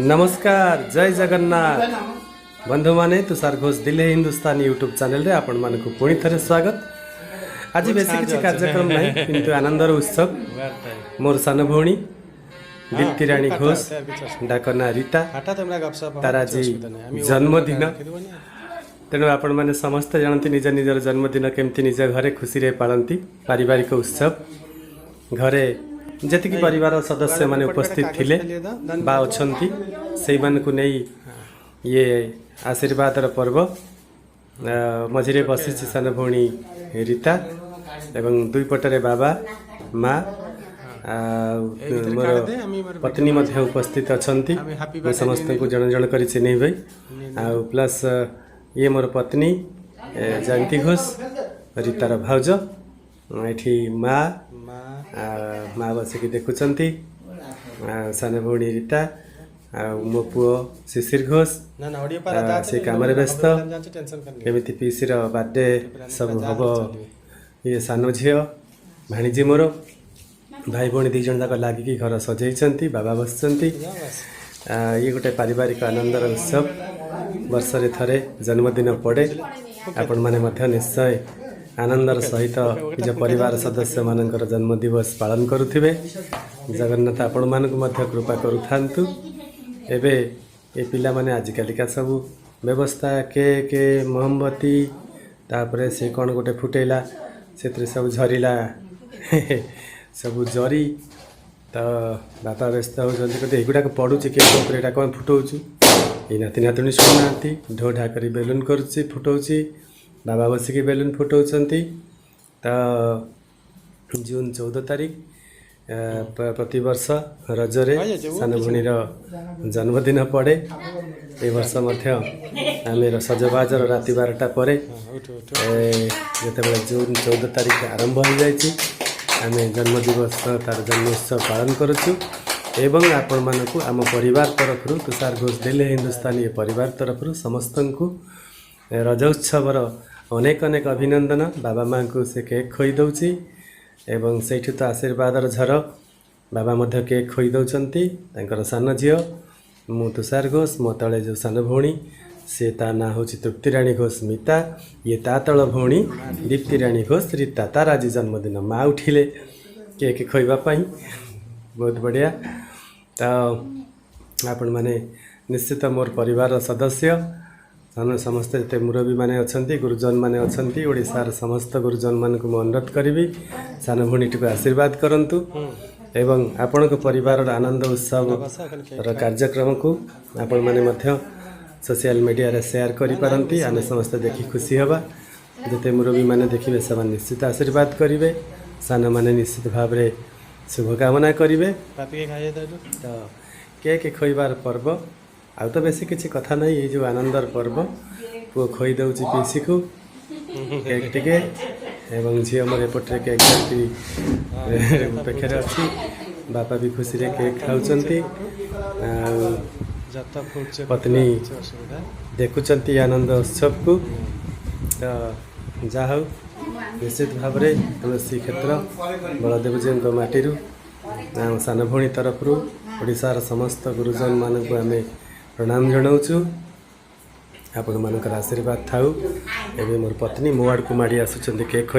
नमस्कार जय जगन्नाथ बंधु माने तुषार घोष दिल्ली हिंदुस्तानी यूट्यूब चैनल रे आपण मानकु पुणी थरे स्वागत। आज बेसी किसी कार्यक्रम नहीं किंतु आनंदर उत्सव मोर सान भौणी दीप्ति राणी घोष डाकना रीता तार आज जन्मदिन तेणु आपण मैंने समस्त जानती निज निजर जन्मदिन केमती निज घरे खुशी रे पालती पारिवारिक उत्सव घरे जति परिवार सदस्य माने उपस्थित थिले बा अछंती सेई मानकु नै ये आशीर्वाद पर्व मझिरे बसी सान भौणी रीता एवं दुई पटरे बाबा माँ मोर पत्नी मध्य उपस्थित अछंती समस्त को जन जन कर चिन्ह भाई आ प्लस ये मोर पत्नी जयंती घोष रीतार भाउज एठी माँ माँ बसिक देखुंट सान भौणी रीता मो पुओ शिशिर घोष से कम व्यस्त केमी पीसीर बर्थडे सब हम ये सान झी भाणीजी मोर भाई भौणी दी जन जाक लगिकी घर सजाई बाबा बस ये गोटे पारिवारिक आनंदर उत्सव वर्ष रे थरे जन्मदिन पड़े आपण माने मध्य निश्चय आनंदर सहित निज परिवार सदस्य मानकर जन्म दिवस पालन करुथिबे। जगन्नाथ आपण मानकु मध्य कृपा करुथांतु। एबे ए पिला माने आजिकालिका सब व्यवस्था के मोमबत्ती तापरे से कौन गोटे फुटेला से सब झरिला सब जरी तो बापा व्यस्त होती एगुड़ाक पड़ुची के कौन फुटाऊँ ये नाती नातुणी शुणुना ढो ढा कर बेलून करुच्ची फुटाऊँ बाबा बसिकी बेलून फुटाऊँच तो जून 14 तारिख प्रति वर्ष रजरे सान भौणीर जन्मदिन पड़े ए वर्ष आम सजबाजर राति 12टा पर जिते जून 14 तारिख आरंभ हो जाए आम जन्मदिवस तार जन्मोत्सव पालन करुचु एवं आपण मानकु आम परिवार तरफ तुषार घोष दिल्ली हिंदुस्तानी परिवार तरफ समस्त को रजोत्सवर अनेक अनेक अभिनंदन। बाबा माँ को से केक खोई दौची एवं से तो आशीर्वादर झर बाबा मध्य केक खोई दौरान सान झी मु तुषार घोष मो तले जो सान भौणी से ता ना हूँ तृप्ति राणी घोष मिता ये ता तल भौणी दीप्ति राणी घोष रीता तार आज जन्मदिन माँ उठिले केक खोईवाई बहुत बढ़िया। तो आपण माने निश्चित मोर परिवार सदस्य समस्ते जिते मुरबी माने अछंती गुरुजन माने अछंती ओडिसार समस्त गुरुजन मान को अनुरोध करी सान भौणी टी आशीर्वाद करंतु एवं आपण परिवार आनंद उत्सव कार्यक्रम को आपण माने मध्य सोशल मीडिया रे शेयर करि पारंती आने समस्त देखि खुशी हवा जिते मुरबी माने देखिबे से निश्चित आशीर्वाद करिवे सान माने निश्चित भाव रे शुभकामना करिवे तो केक खोईबार पर्व आ तो बेसी किसी कथा नहीं ये जो आनंदर पर्व पुओ खोई दौची पीसी को केक टिके एवं झील मोर एपटे केक पाखे अच्छी बापा भी खुशी रे केक खाऊंती पत्नी देखुंट आनंद उत्सव को तो जा हूँ निश्चित भाव में तुलसी क्षेत्र बलदेव जी माटी सान भौणी तरफ ओडिशार समस्त गुरुजन मानक आम प्रणाम जनाऊँ आपण मानकर आशीर्वाद थाऊ एवं मोर पत्नी मो आड़ को माड़ी आसुच्च केक